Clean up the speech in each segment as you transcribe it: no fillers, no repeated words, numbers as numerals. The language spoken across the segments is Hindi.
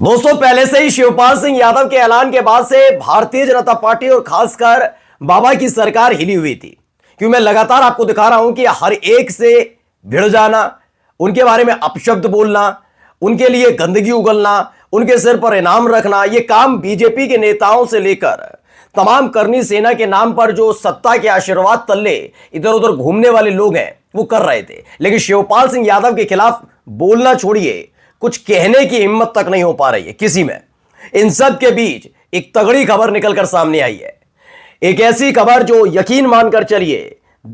दोस्तों, पहले से ही शिवपाल सिंह यादव के ऐलान के बाद से भारतीय जनता पार्टी और खासकर बाबा की सरकार हिली हुई थी। क्योंकि मैं लगातार आपको दिखा रहा हूं कि हर एक से भिड़ जाना, उनके बारे में अपशब्द बोलना, उनके लिए गंदगी उगलना, उनके सिर पर इनाम रखना, यह काम बीजेपी के नेताओं से लेकर तमाम करनी सेना के नाम पर जो सत्ता के आशीर्वाद तल्ले इधर उधर घूमने वाले लोग हैं वो कर रहे थे। लेकिन शिवपाल सिंह यादव के खिलाफ बोलना छोड़िए, कुछ कहने की हिम्मत तक नहीं हो पा रही है किसी में। इन सब के बीच एक तगड़ी खबर निकलकर सामने आई है। एक ऐसी खबर जो यकीन मानकर चलिए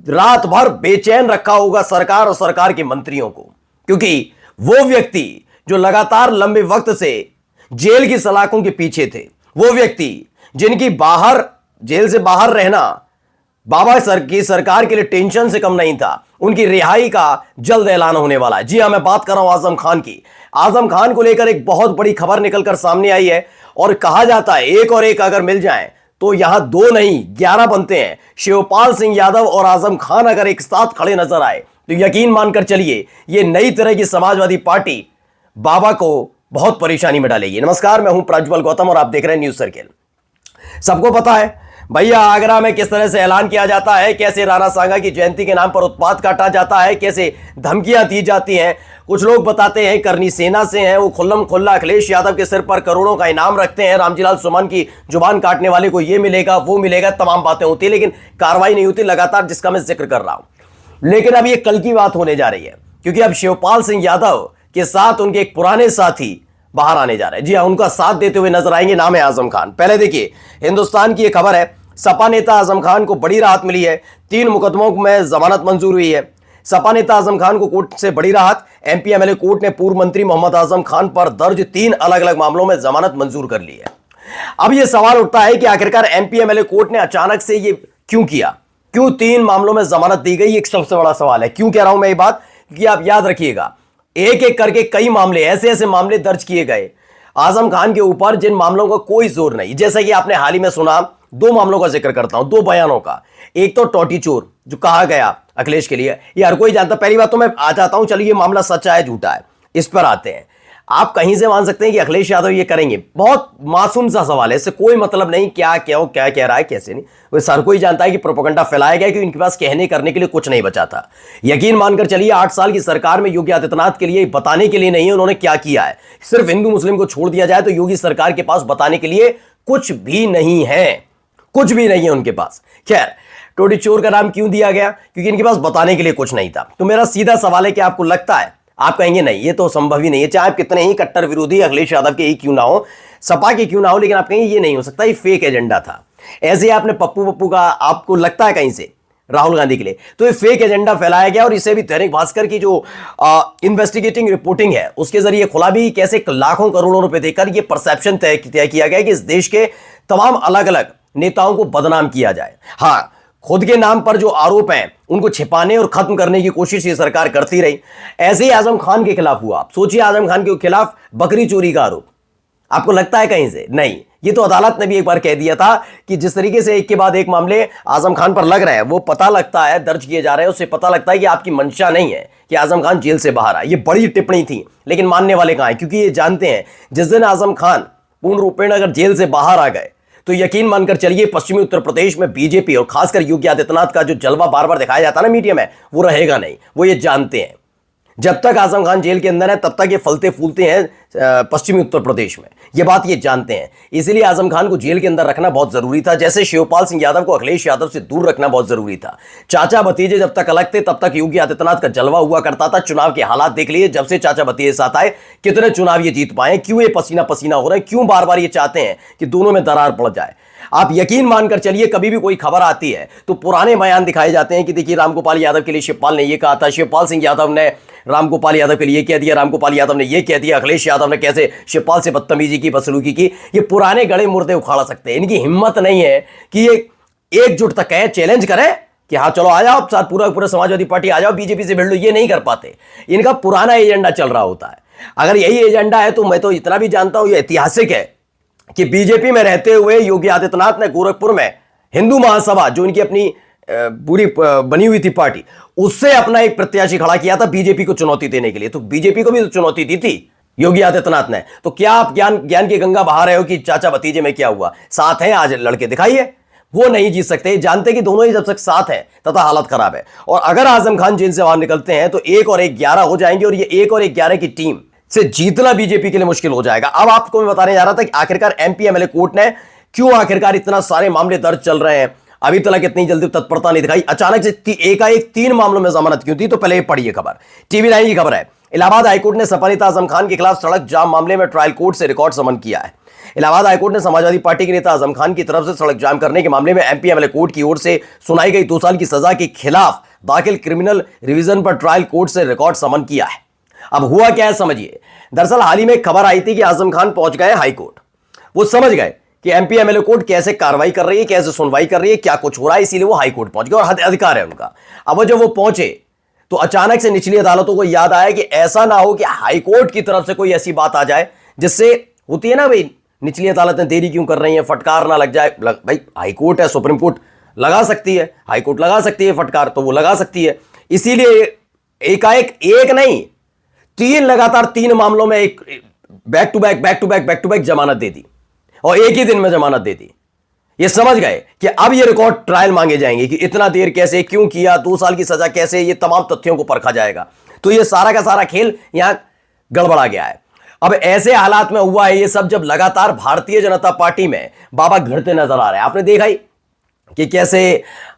रात भर बेचैन रखा होगा सरकार और सरकार के मंत्रियों को। क्योंकि वो व्यक्ति जो लगातार लंबे वक्त से जेल की सलाखों के पीछे थे, वो व्यक्ति जिनकी जेल से बाहर रहना बाबा की सरकार के लिए टेंशन से कम नहीं था, उनकी रिहाई का जल्द ऐलान होने वाला है। जी हां, मैं बात कर रहा हूं आजम खान की। आजम खान को लेकर एक बहुत बड़ी खबर निकलकर सामने आई है और कहा जाता है एक और एक अगर मिल जाएं तो यहां 2 नहीं 11 बनते हैं। शिवपाल सिंह यादव और आजम खान अगर एक साथ खड़े नजर आए तो यकीन मानकर चलिए ये नई तरह की समाजवादी पार्टी बाबा को बहुत परेशानी में डालेगी। नमस्कार, मैं हूं प्रज्वल गौतम और आप देख रहे हैं न्यूज सर्किल। सबको पता है भैया आगरा में किस तरह से ऐलान किया जाता है, कैसे राणा सांगा की जयंती के नाम पर उत्पात काटा जाता है, कैसे धमकियां दी जाती हैं। कुछ लोग बताते हैं करनी सेना से हैं, वो खुल्लम खुल्ला अखिलेश यादव के सिर पर करोड़ों का इनाम रखते हैं, रामजीलाल सुमन की जुबान काटने वाले को ये मिलेगा वो मिलेगा, तमाम बातें होती है लेकिन कार्रवाई नहीं होती लगातार, जिसका मैं जिक्र कर रहा हूं। लेकिन अब ये कल की बात होने जा रही है क्योंकि अब शिवपाल सिंह यादव के साथ उनके एक पुराने साथी बाहर आने जा रहे हैं। जी हां, उनका साथ देते हुए नजर आएंगे, नाम है आजम खान। पहले देखिए, हिंदुस्तान की यह खबर है, सपा नेता आजम खान को बड़ी राहत मिली है। 3 मुकदमों में जमानत मंजूर हुई है। सपा नेता आजम खान को कोर्ट से बड़ी राहत। एमपी एमएलए कोर्ट ने पूर्व मंत्री मोहम्मद आजम खान पर दर्ज 3 अलग अलग मामलों में जमानत मंजूर कर ली है। अब यह सवाल उठता है कि आखिरकार एमपी एमएलए कोर्ट ने अचानक से यह क्यों किया, क्यों 3 मामलों में जमानत दी गई? एक सबसे बड़ा सवाल है। क्यों कह रहा हूं मैं ये बात, क्योंकि आप याद रखिएगा एक एक करके कई मामले ऐसे मामले दर्ज किए गए आजम खान के ऊपर जिन मामलों का कोई जोर नहीं। जैसा कि आपने हाल ही में सुना, 2 मामलों का जिक्र करता हूं, 2 बयानों का। एक तो टोटी चोर जो कहा गया अखिलेश के लिए, ये हर कोई जानता। पहली बात तो मैं आ जाता हूं, चलिए ये मामला सच्चा है झूठा है इस पर आते हैं। आप कहीं से मान सकते हैं कि अखिलेश यादव ये करेंगे, बहुत मासूम सा सवाल है, इससे कोई मतलब नहीं क्या क्यों क्या कह रहा है कैसे नहीं, वो हर कोई जानता है कि प्रोपेगेंडा फैलाया गया क्योंकि इनके पास कहने करने के लिए कुछ नहीं बचा था। यकीन मानकर चलिए 8 साल की सरकार में योगी आदित्यनाथ के लिए बताने के लिए नहीं है उन्होंने क्या किया है। सिर्फ हिंदू मुस्लिम को छोड़ दिया जाए तो योगी सरकार के पास बताने के लिए कुछ भी नहीं है, कुछ भी नहीं है उनके पास। खैर, टोटी चोर का नाम क्यों दिया गया? क्योंकि इनके पास बताने के लिए कुछ नहीं था। तो मेरा सीधा सवाल है कि आपको लगता है, आप कहेंगे नहीं ये तो संभव ही नहीं है, चाहे आप कितने ही कट्टर विरोधी अखिलेश यादव के ही क्यों ना हो, सपा के क्यों ना हो, लेकिन आप कहेंगे ये नहीं हो सकता, ये फेक एजेंडा था। ऐसे आपने पप्पू का आपको लगता है कहीं से राहुल गांधी के लिए, तो ये फेक एजेंडा फैलाया गया और इसे भी दैनिक भास्कर की जो इन्वेस्टिगेटिंग रिपोर्टिंग है उसके जरिए खुला भी कैसे लाखों करोड़ों रुपए देकर ये परसेप्शन तय किया गया कि इस देश के तमाम अलग अलग नेताओं को बदनाम किया जाए। हाँ, खुद के नाम पर जो आरोप हैं उनको छिपाने और खत्म करने की कोशिश ये सरकार करती रही। ऐसे ही आजम खान के खिलाफ हुआ। आप सोचिए, आजम खान के खिलाफ बकरी चोरी का आरोप, आपको लगता है कहीं से? नहीं, ये तो अदालत ने भी एक बार कह दिया था कि जिस तरीके से एक के बाद एक मामले आजम खान पर लग रहे हैं, वो पता लगता है दर्ज किए जा रहे हैं, उससे पता लगता है कि आपकी मंशा नहीं है कि आजम खान जेल से बाहर आए। ये बड़ी टिप्पणी थी लेकिन मानने वाले कहां हैं, क्योंकि ये जानते हैं जिस दिन आजम खान पूर्ण रूपेण अगर जेल से बाहर आ गए तो यकीन मानकर चलिए पश्चिमी उत्तर प्रदेश में बीजेपी और खासकर योगी आदित्यनाथ का जो जलवा बार बार दिखाया जाता है ना मीडिया में, वो रहेगा नहीं। वो ये जानते हैं जब तक आजम खान जेल के अंदर है तब तक ये फलते फूलते हैं पश्चिमी उत्तर प्रदेश में, ये बात ये जानते हैं। इसीलिए आजम खान को जेल के अंदर रखना बहुत जरूरी था, जैसे शिवपाल सिंह यादव को अखिलेश यादव से दूर रखना बहुत जरूरी था। चाचा भतीजे जब तक अलग थे तब तक योगी आदित्यनाथ का जलवा हुआ करता था। चुनाव के हालात देख लिए, जब से चाचा भतीजे साथ आए कितने चुनाव ये जीत पाए, क्यों ये पसीना पसीना हो रहे हैं, क्यों बार बार ये चाहते हैं कि दोनों में दरार पड़ जाए। आप यकीन मानकर चलिए कभी भी कोई खबर आती है तो पुराने बयान दिखाए जाते हैं कि देखिए रामगोपाल यादव के लिए शिवपाल ने ये कहा था, शिवपाल सिंह यादव ने रामगोपाल यादव के लिए कह दिया, रामगोपाल यादव ने ये कह दिया, अखिलेश यादव ने कैसे शिवपाल से बदतमीजी की, बदसलूकी की। ये पुराने गड़े मुर्दे उखाड़ सकते हैं, इनकी हिम्मत नहीं है कि ये एकजुट तक कहें, चैलेंज करें कि हाँ चलो आ जाओ साथ, पूरा समाजवादी पार्टी आ जाओ, बीजेपी से भिड़ लो। ये नहीं कर पाते, इनका पुराना एजेंडा चल रहा होता है। अगर यही एजेंडा है तो मैं तो इतना भी जानता हूं, ये ऐतिहासिक है कि बीजेपी में रहते हुए योगी आदित्यनाथ ने गोरखपुर में हिंदू महासभा जो इनकी अपनी पूरी बनी हुई थी पार्टी, उससे अपना एक प्रत्याशी खड़ा किया था बीजेपी को चुनौती देने के लिए। तो बीजेपी को भी तो चुनौती दी थी, योगी आदित्यनाथ ने। तो क्या आप ज्ञान ज्ञान की गंगा बहा रहे हो कि चाचा भतीजे में क्या हुआ, साथ हैं आज लड़के दिखाइए। वो नहीं जीत सकते, जानते कि दोनों ही जब तक साथ हैं तथा हालत खराब है। और अगर आजम खान जेल से बाहर निकलते हैं तो 1 और 1 11 हो जाएंगे और ये 1 और 1 11 की टीम से जीतना बीजेपी के लिए मुश्किल हो जाएगा। अब आपको मैं बताने जा रहा था कि आखिरकार एमपी एमएलए कोर्ट ने क्यों आखिरकार इतना सारे मामले दर्ज चल रहे हैं, अभी तक इतनी जल्दी तत्परता नहीं दिखाई, अचानक से एकाएक 3 मामलों में जमानत क्यों थी। तो पहले पढ़िए खबर, टीवी 9 की खबर है। इलाहाबाद हाईकोर्ट ने सपा नेता आजम खान के खिलाफ सड़क जाम मामले में ट्रायल कोर्ट से रिकॉर्ड समन किया है। इलाहाबाद हाईकोर्ट ने समाजवादी पार्टी के नेता आजम खान की तरफ से सड़क जाम करने के मामले में एमपी एमएलए कोर्ट की ओर से सुनाई गई 2 साल की सजा के खिलाफ दाखिल क्रिमिनल रिवीजन पर ट्रायल कोर्ट से रिकॉर्ड समन किया है। अब हुआ क्या है समझिए। दरअसल हाल ही में खबर आई थी कि आजम खान पहुंच गए हाईकोर्ट। वो समझ गए कि एमपी एमएलए कोर्ट कैसे कार्रवाई कर रही है, कैसे सुनवाई कर रही है, क्या कुछ हो रहा है, इसीलिए वो हाईकोर्ट पहुंच गए और अधिकार है उनका। अब जब वो पहुंचे तो अचानक से निचली अदालतों को याद आया कि ऐसा ना हो कि हाईकोर्ट की तरफ से कोई ऐसी बात आ जाए जिससे, होती है ना भाई, निचली अदालतें देरी क्यों कर रही हैं, फटकार ना लग जाए। भाई हाईकोर्ट है, सुप्रीम कोर्ट लगा सकती है, हाईकोर्ट लगा सकती है फटकार, तो वो लगा सकती है। इसीलिए एकाएक 1 नहीं 3 लगातार 3 मामलों में एक बैक टू बैक जमानत दे दी और एक ही दिन में जमानत दे दी। ये समझ गए कि अब ये रिकॉर्ड ट्रायल मांगे जाएंगे कि इतना देर कैसे, क्यों किया, 2 साल की सजा कैसे, ये तमाम तथ्यों को परखा जाएगा। तो ये सारा का सारा खेल यहां गड़बड़ा गया है। अब ऐसे हालात में हुआ है ये सब जब लगातार भारतीय जनता पार्टी में बाबा घिरते नजर आ रहे हैं। आपने देखा ही कि कैसे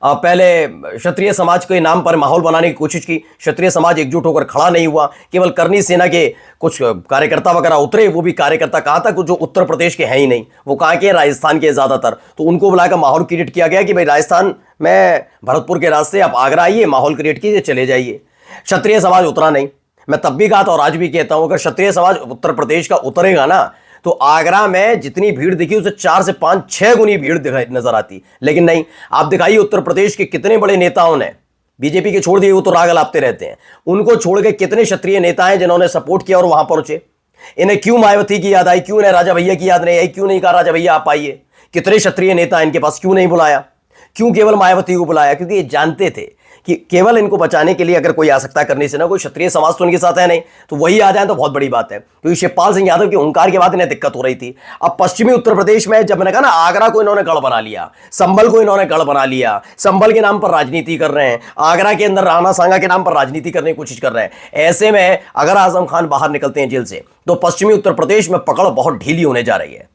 पहले क्षत्रिय समाज के नाम पर माहौल बनाने की कोशिश की, क्षत्रिय समाज एकजुट होकर खड़ा नहीं हुआ, केवल करनी सेना के कुछ कार्यकर्ता वगैरह उतरे। वो भी कार्यकर्ता कहाँ तक, जो उत्तर प्रदेश के हैं ही नहीं, वो कहाँ के, राजस्थान के ज़्यादातर। तो उनको बुलाकर माहौल क्रिएट किया गया कि भाई राजस्थान में भरतपुर के रास्ते आप आगरा आइए, माहौल क्रिएट कीजिए, चले जाइए। क्षत्रिय समाज उतरा नहीं। मैं तब भी कहा था और आज भी कहता हूं, अगर क्षत्रिय समाज उत्तर प्रदेश का उतरेगा ना तो आगरा में जितनी भीड़ दिखी उससे 4 से 5 6 गुनी भीड़ दिखाई नजर आती। लेकिन नहीं, आप दिखाइए उत्तर प्रदेश के कितने बड़े नेताओं ने, बीजेपी के छोड़ दिए, वो तो राग अलापते रहते हैं, उनको छोड़ के कितने क्षत्रिय नेता हैं जिन्होंने सपोर्ट किया और वहां पहुंचे। इन्हें क्यों मायावती की याद आई, क्यों इन्हें राजा भैया की याद नहीं आई, क्यों नहीं कहा राजा भैया आप आइए। कितने क्षत्रिय नेता इनके पास, क्यों नहीं बुलाया, क्यों केवल मायावती को बुलाया? क्योंकि ये जानते थे कि केवल इनको बचाने के लिए अगर कोई आ सकता है करने से ना, कोई क्षत्रिय समाज तो उनके साथ है नहीं, तो वही आ जाए तो बहुत बड़ी बात है। क्योंकि शिवपाल सिंह यादव के हुंकार के बाद इन्हें दिक्कत हो रही थी। अब पश्चिमी उत्तर प्रदेश में जब मैंने कहा ना, आगरा को इन्होंने गढ़ बना लिया, संभल को इन्होंने गढ़ बना लिया, संभल के नाम पर राजनीति कर रहे हैं, आगरा के अंदर राणा सांगा के नाम पर राजनीति करने की कोशिश कर रहे हैं। ऐसे में अगर आजम खान बाहर निकलते हैं जेल से तो पश्चिमी उत्तर प्रदेश में पकड़ बहुत ढीली होने जा रही है।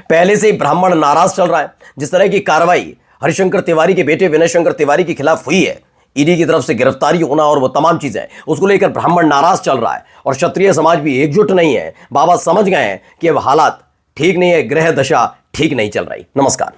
पहले से ही ब्राह्मण नाराज चल रहा है। जिस तरह की कार्रवाई हरिशंकर तिवारी के बेटे विनय शंकर तिवारी के खिलाफ हुई है, ईडी की तरफ से गिरफ्तारी होना और वो तमाम चीजें, उसको लेकर ब्राह्मण नाराज चल रहा है और क्षत्रिय समाज भी एकजुट नहीं है। बाबा समझ गए हैं कि अब हालात ठीक नहीं है, ग्रह दशा ठीक नहीं चल रही। नमस्कार।